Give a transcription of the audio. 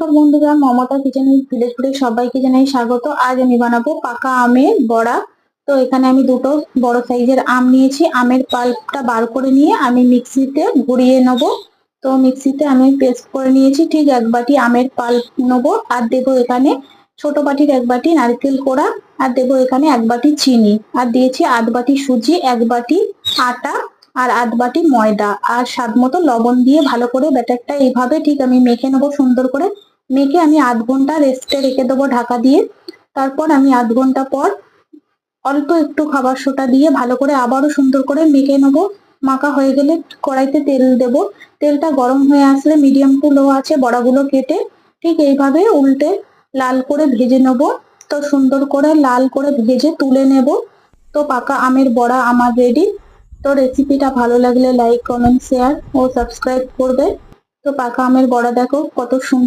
নমস্কার বন্ধুরা, Mamata kitchen village ফুডে সবাইকে জানাই স্বাগত। আজ আমি বানাবো পাকা আমের বড়া। তো এখানে আমি দুটো বড় সাইজের আম নিয়েছি। আমের পাল্পটা বার করে নিয়ে আমি মিক্সিতে ঘুরিয়ে নেবো। তো মিক্সিতে আমি পেস্ট করে নিয়েছি। ঠিক এক বাটি আমের পাল্প নেবো, আর দেবো এখানে ছোট বাটির এক বাটি নারকেল কোড়া, আর দেবো এখানে এক বাটি চিনি, আর দিয়েছি আধ বাটি সুজি, এক বাটি আটা, আর আধ বাটি ময়দা, আর স্বাদ মতো লবণ দিয়ে ভালো করে ব্যাটারটা এইভাবে ঠিক আমি মেখে নেবো। সুন্দর করে মেখে আমি আধ ঘন্টা রেস্টে রেখে দেবো ঢাকা দিয়ে। তারপর আমি আধ ঘন্টা পর অল্প একটু খাবার সোডা দিয়ে ভালো করে আবারও সুন্দর করে মেখে নেবো। মাখা হয়ে গেলে কড়াইতে তেল দেবো। তেলটা গরম হয়ে আসলে মিডিয়াম টু লো আছে বড়াগুলো কেটে ঠিক এইভাবে উল্টে লাল করে ভেজে নেবো। তো সুন্দর করে লাল করে ভেজে তুলে নেব। তো পাকা আমের বড়া আমার রেডি। তো রেসিপিটা ভালো লাগলে লাইক, কমেন্ট, শেয়ার ও সাবস্ক্রাইব করবে। তো পাকা আমের বড়া দেখো কত সুন্দর।